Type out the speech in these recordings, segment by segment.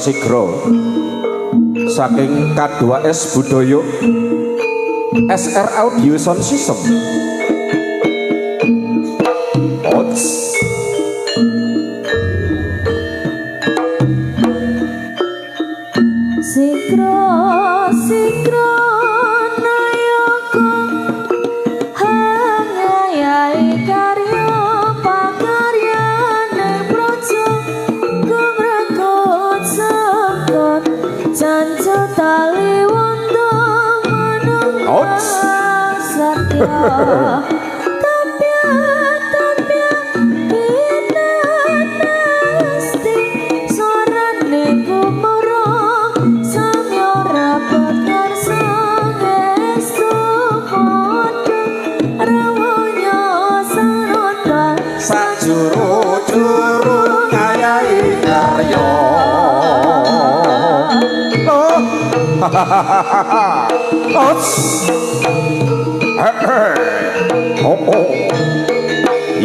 Sigro saking K2S Budaya SR Audio Sound System.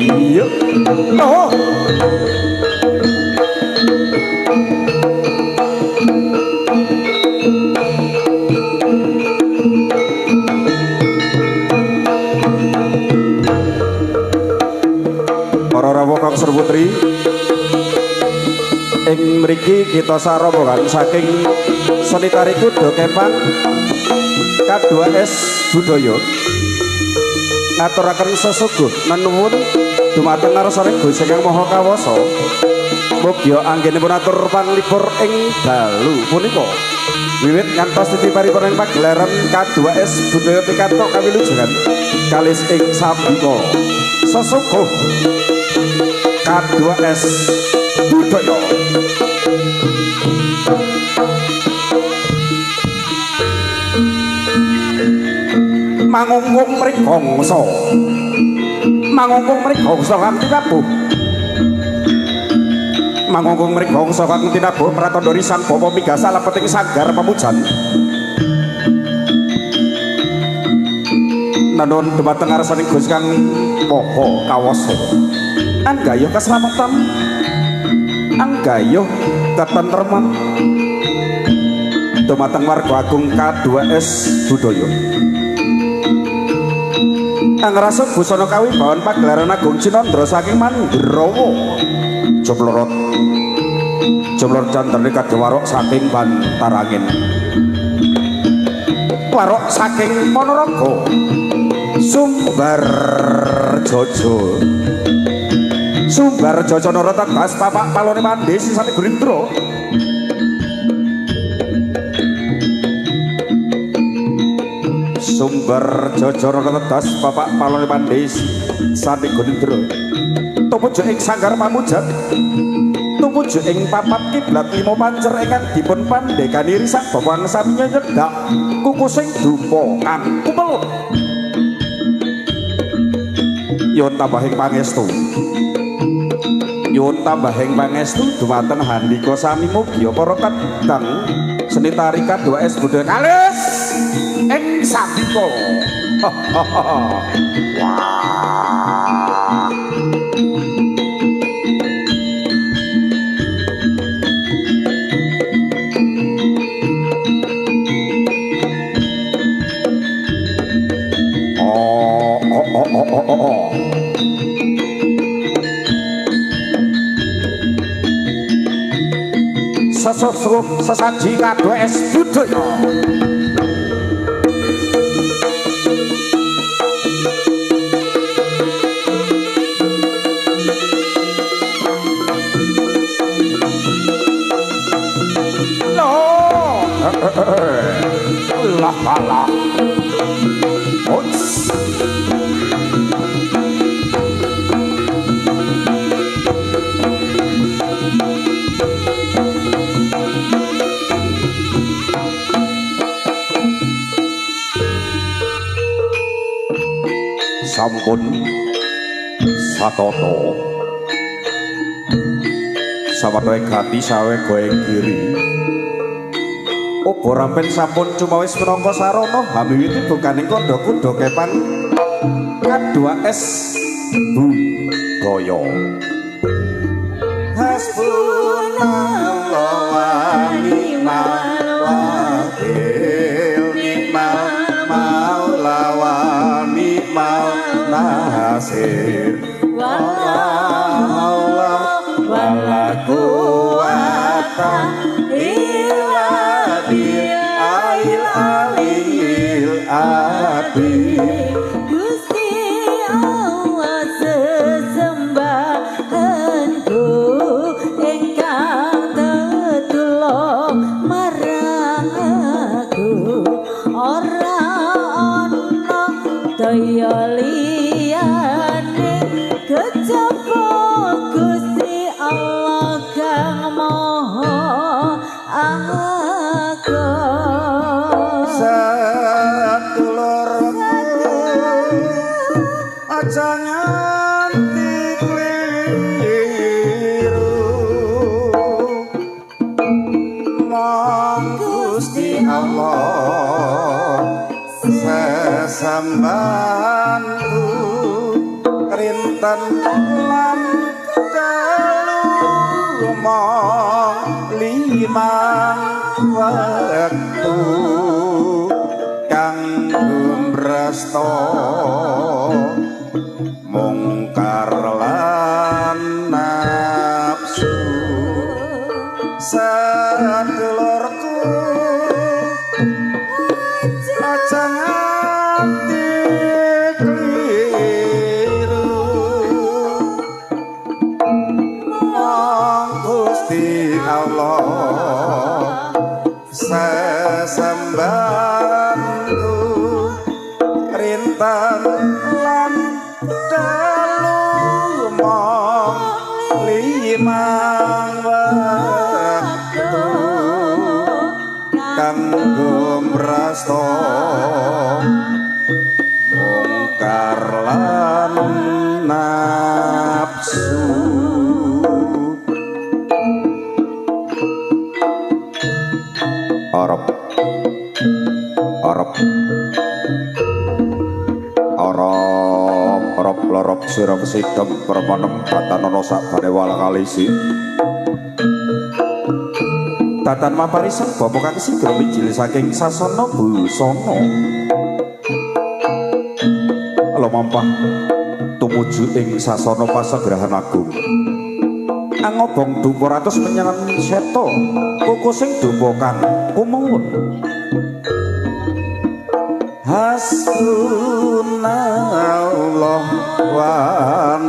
Iya. Para rawuh Kang Serputri ing mriki kita sarombongan saking seni tari kuda Kepang K2S Budaya ngaturaken sesuguh nenuwun dumateng ngarsanipun Gusti Kang Maha Kawasa mugi anggenipun atur panglipur ing dalu punika wiwit ngantos titi paripurning pagelaran K2S Budaya pikantuk kawilujengan kalis ing sabika sesuguh K2S Budaya. Mangungkung mrikangsa kanthi nabuh mangungkung mrikangsa kanthi nabuh pratandha risang bapa migasa lepeting sanggar pamujan nanun dumateng ngarsaning Gusti Kang Maha Kawasa anggayuh kaslametan anggayuh ketentreman dumateng warga agung K2S Budaya. Angrasa busana kawibawan pagelaran Agung Cinandra saking Mandrawa. Jomlorot Jomlor Candrene kadhewarok saking Bantarangin. Warok saking Ponorogo. Sumbar Jojo. Sumbar Jojo Nara tegas papak palone mandi sisane Gurindra. Sumber Jojo Nara tegas papak palone mandi sisane Gurindra. Tumuju ing sanggar pamujat. Tumuju ing papat kiblat lima pancer ingkang dipun pandhekani risak bawang sami nyedak kukusing dupa kang kumelut. Nyuwun tambahing pangestu. Nyuwun tambahing pangestu dumateng handika sami mugi para kadang seni tari K2S budaya kalis ing sabika. Wah. Sesusuh sesaji K2S budaya. Lah lah. Sampun satoto sawetara gati sawe goeng giri uga rampen sampun cumawis minangka sarana hamiwiti bukaning kandha kuda kepang K2S budaya. Hasbunallah wa ni'mal wakil ni'mal maula wa ni'mal nasir wala haula wala quwata illa billahil aliyil azim. Gusti Allah sesembahanku ingkang tetulung marang aku ora ana daya liyane kejaba Gusti Allah kang maha agung. Sadulurku aja nganti kliru mong Gusti Allah sesambanku rinten lan dalu mong limang wektu kang gumrasta mungkar lan nafsu. Sadulurku aja nganti kliru mong Gusti Allah sesembahanku rinten lan dalu mong limang wektu kanggo mrasta mungkar lan nafsu. Arab Arab Arab Arab lorok sira kesidem permanem batanana sakbane wala kalisi tatan maparisen bapa kang sigra mijil saking sasana busana lumampah tumuju ing sasana pasagrahan agung. Angobong Duparantos menyang seta kukusing dupa kang kumuwun. Hasbunallah wa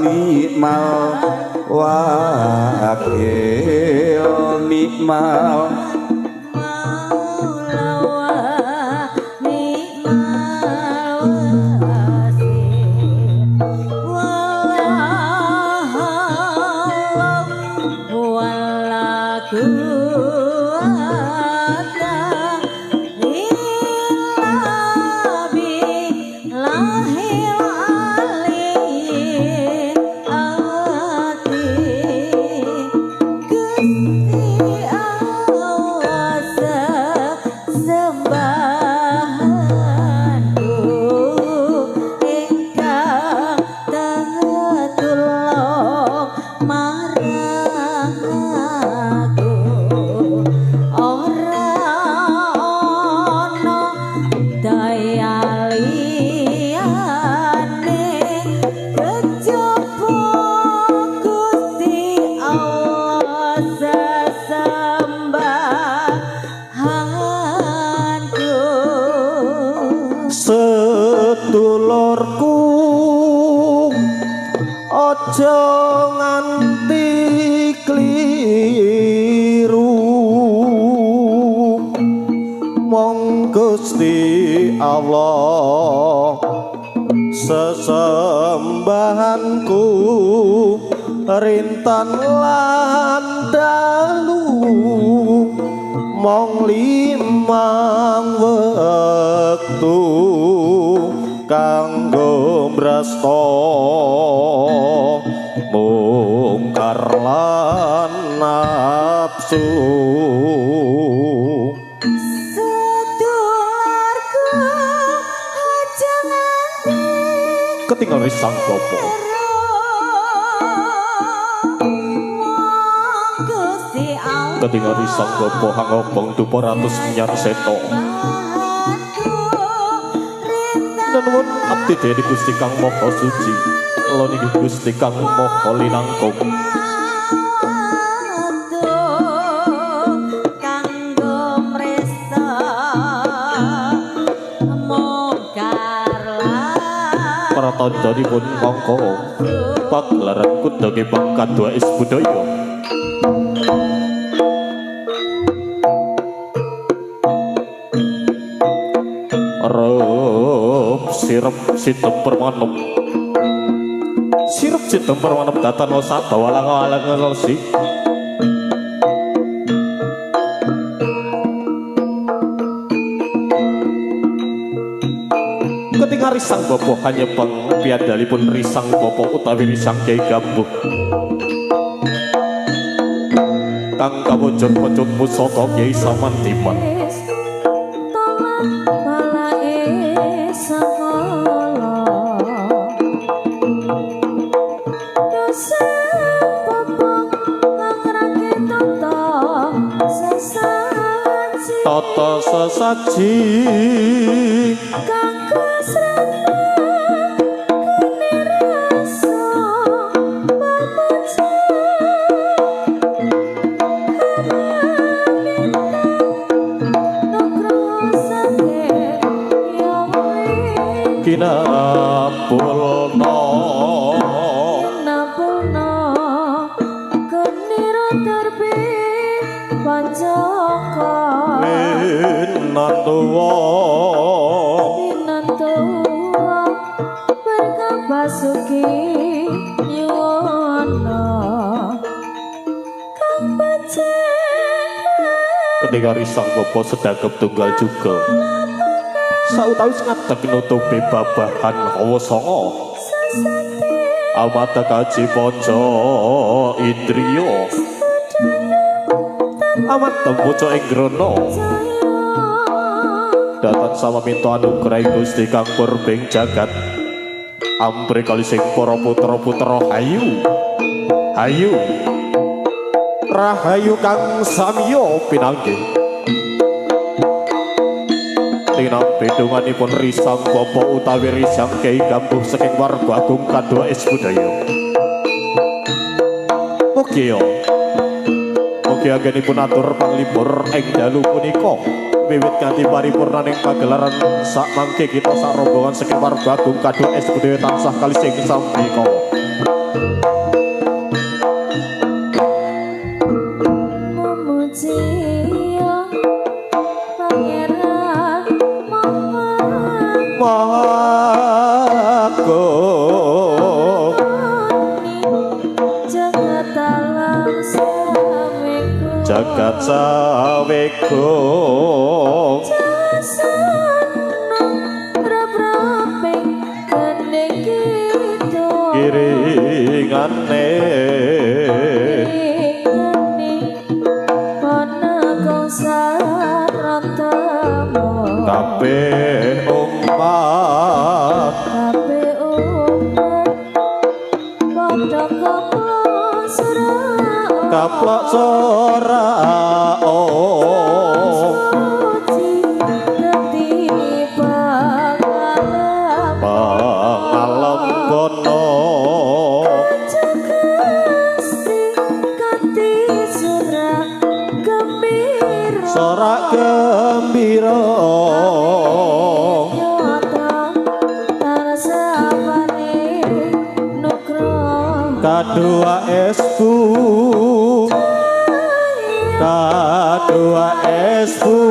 ni'mal wakil ni'mal sedulurku aja nganti kliru mong Gusti Allah sesembahanku rintan lan dalu mong limang wektu kanggo mrasta mungkar lan nafsu. Sedulurku aja nganti ketinggal risang gopo ketinggal risang gopo hangobong Duparantos menyang seta nuwun abdi dene Gusti Kang Maha Suci kula niki Gusti Kang Maha Linangkung kanggo mresta mungkar lan para tandhanipun mangka pagelaran kudhake Kadwa is budaya. Sirep sitemper manep sirep sitemper manep datana sadawalang-alang ngelsi ketika risang bopo hanya pengpiadalipun risang bopo utawi risang Kyai Gambuh kang kawujud pecut pusaka Kyai Samantiman tata sesaji kanggo srana kene rasa pamuja nugroho sange yang kinapulna kenira terbi pancaka Minantuwa berkah basuki nyuwana kang becik ketika risang bopo sedagep tunggal juga sautawis ngadeg nutupi babahan hawa sanga amata kaji ponco indriya amat tempuco ing grana datan sama minta anugrahi Gusti Kang Purbing jagat ampre kali sing para putra-putra hayu hayu rahayu kang samiya pinanggih tinampi Pedunganipun risang bapa utawi risang Kyai Gambuh saking warga agung Kadua Es Budaya. Mugi anggenipun atur panglipur ing dalu punika wiwit kanthi paripurnaning pagelaran sak mangke kita sak rombongan saking warga agung Kadua Es Budaya tansah kalising sami kawa. memuji pangeran Mahagung jagat alam saweku jagat sawegung jasanung rap-raping kening kita kiringane ingene panakong sarantamo kabeh umat kabeh umat padha kaplok sora suci dadi pangalam kono Gusti kanthi surak gembira sorak gembira nyata tarsapane nugroho Kadua esku Kadua esku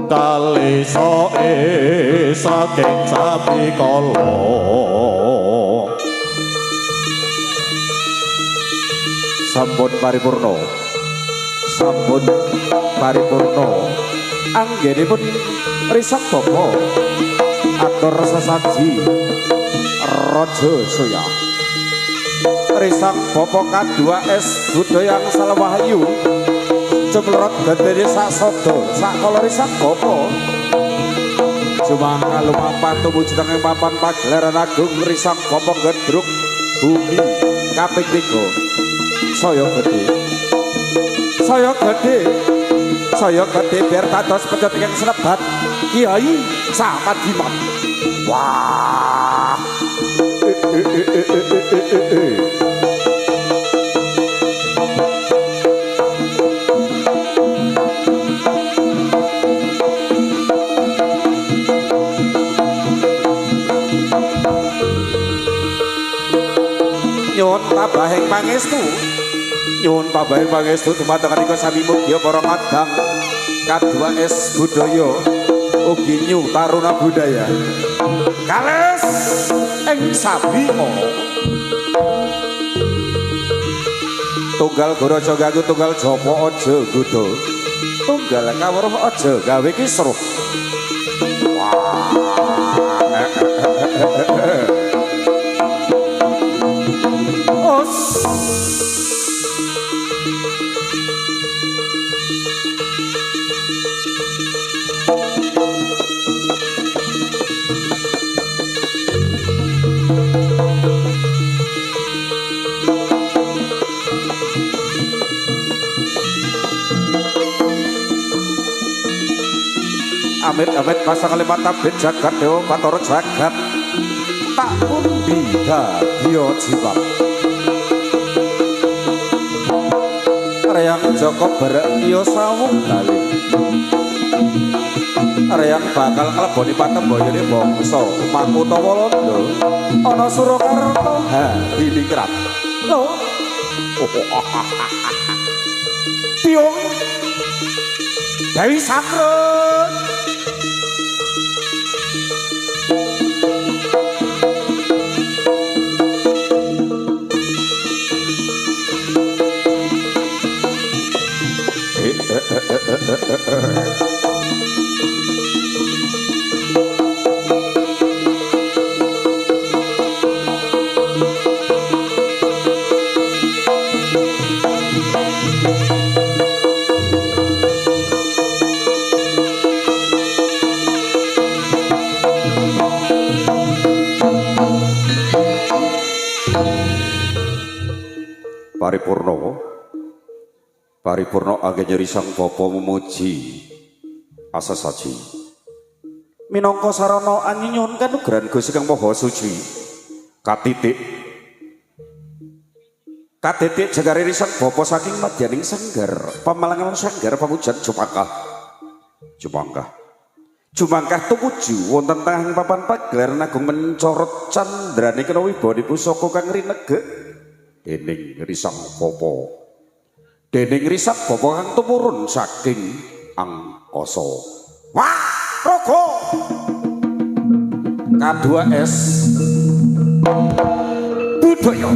kali soe saking sapi kala sampun paripurna anggenipun risak bapa atur sesaji Raja Soya risak bapa Kadua Es Budaya Angsal Wahyu cemlorot gendene sak sada sak kala risak bapa Jumangka lumampah tumuju ing papan pagelaran agung risak bapa Gedruk Bumi kaping 3 saya gede biar dados pecut yang senebat Kiai Samadiman. Wah nyuwun pabahing pangestu dumateng nika sami mugia para kadang Kadua Es Budaya ugi nyu taruna budaya kales ing sabina tunggal gorojo gagu tunggal jopo aja gudo tunggal kawruh aja gawe kisruh amit-amit pasang lima tabit jagat dewa patoro jagat tak pundi dadya jiwa Reyang Joko Barek iyo sawung kali Reyang bakal keleboni patembayane bangsa Makuta Walanda ana Surakarta Hadiningrat lho piung Dewi Sakrut paripurna paripurna anggenipun sang bapa memuji asa saji minangka sarana anyunyun kanugrahan Gusti Kang Maha Suci katitik jagare sang bapa saking madyaning sanggar pamalangan sanggar pamujan Jumangkah tumuju wonten tengahing papan pagelaran agung mencorot candrane kena wibawani pusaka kang rinegek dening risang bapa. Dening risang bapa kang tumurun saking angkasa. Wah, rogo. K2S budaya.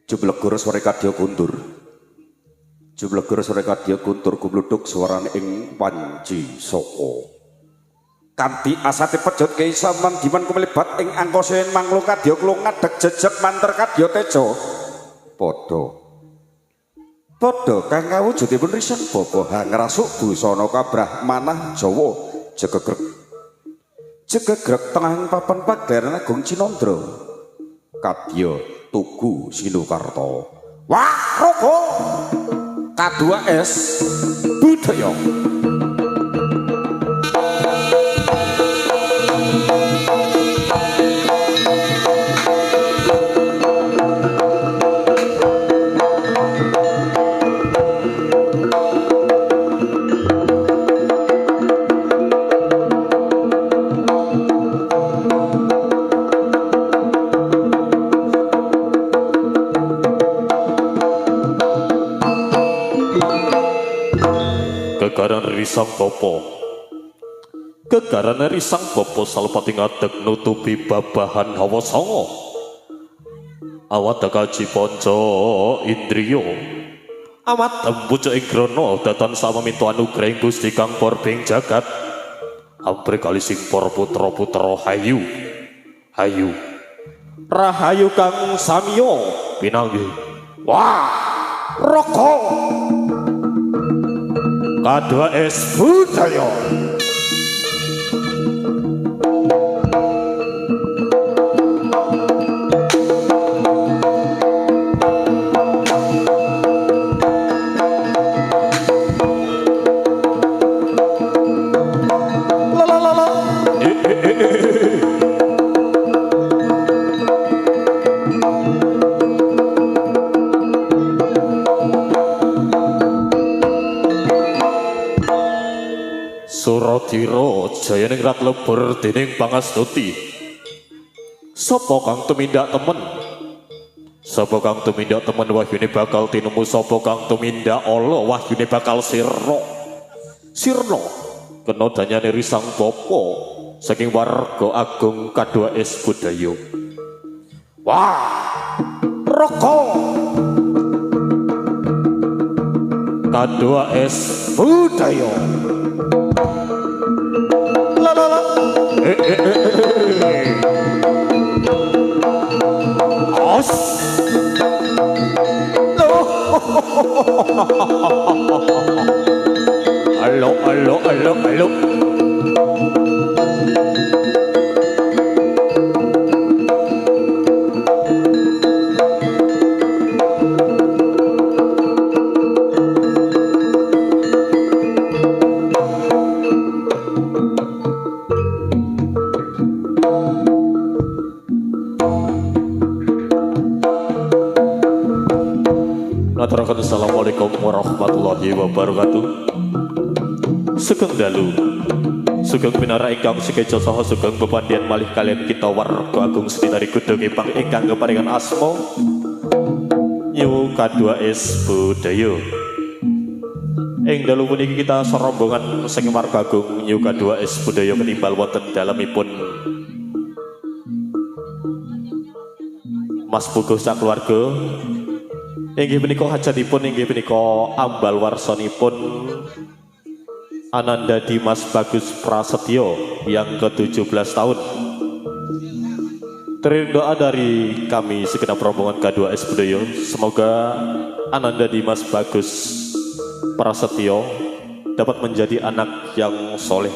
Jublegur sore kadya kuntur. Jublegur sore kadya kuntur gumludhuk suarane ing panci saka. Kanthi asate pejot keisaman diman kumelebat ing angkasa yen manglo kadya kula ngadeg jejeg manter kadya teja. Padha kang kawujudipun risang bapa hangrasuk busana kabrahmanah Jawa jegegreg. Jegegreg tengahing papan pagelaran agung Cinandra. Kadya Tugu Sinukarta. Wah, rogo. K2S budaya. Gegaran risang bapa salpati ngadeg nutupi babahan hawa sanga awat kaji panca indriya awat tembujuk ing grana datan samaminta anugrahing Gusti Kang Porbeng jagat ampre kali sing para putra-putra hayu rahayu kang samiya pinanggih. Wah, raka K2S budaya. Suradira jayaning rat lebur dening pangastuti. Sapa kang tumindak temen? Sapa kang tumindak temen wahyune bakal tinemu, sapa kang tumindak ala wahyune bakal sirna. Sirna kena danyane risang bapa saking warga agung K2S budaya. Wah, raka K2S budaya. Os. Halo. Assalamualaikum warahmatullahi wabarakatuh. Sugeng dalu, sugeng pinara ingkang sikeca saha sugeng bepandian malih kalian kita warga agung sedinari kudu kepang ingkang keparingan asma Nyu K2S budaya. Ing dalu puniki kita serombongan saking Marga Agung Nyuka 2S budaya ketimbal wonten dalemipun Mas Bugo sak keluarga. Inggih punika hajatipun inggih punika ambal warsanipun Ananda Dimas Bagus Prasetyo yang ke-17 tahun. Terima doa dari kami segenap rombongan K2S budaya, semoga Ananda Dimas Bagus Prasetyo dapat menjadi anak yang soleh,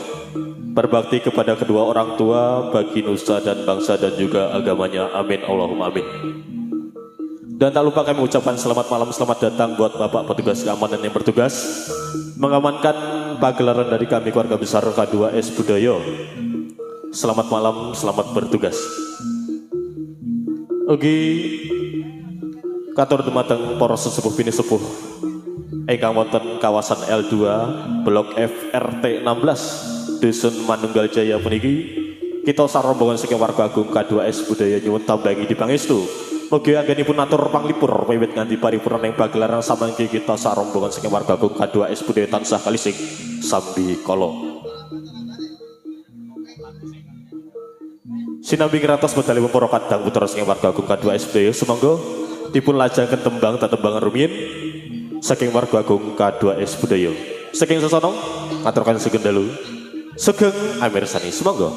berbakti kepada kedua orang tua, bagi nusa dan bangsa dan juga agamanya. Amin Allahumma amin. Dan tak lupa kami ucapkan selamat malam, selamat datang buat Bapak petugas keamanan yang bertugas mengamankan pagelaran dari kami keluarga besar K2S budaya. Selamat malam, selamat bertugas. Ugi katur dumateng para sesepuh bini sepuh ingkang wonten kawasan L2 Blok F RT 16 Dusun Manunggal Jaya puniki kita sarombongan saking Warga Agung K2S budaya nyuwun tambahi dipangestu mugi anggenipun atur panglipur wiwit nganti paripurna ing pagelaran samangke kita sarombongan saking Warga Agung K2S budaya tansah kalising sambi kala. Sinambi ngeratos medalipun para kadang putra saking Warga Agung K2S budaya sumangga dipun lajengaken tembang tetembangan rumiyin saking Warga Agung K2S budaya. Saking sasana ngaturaken sugeng dalu sugeng amirsani sumangga.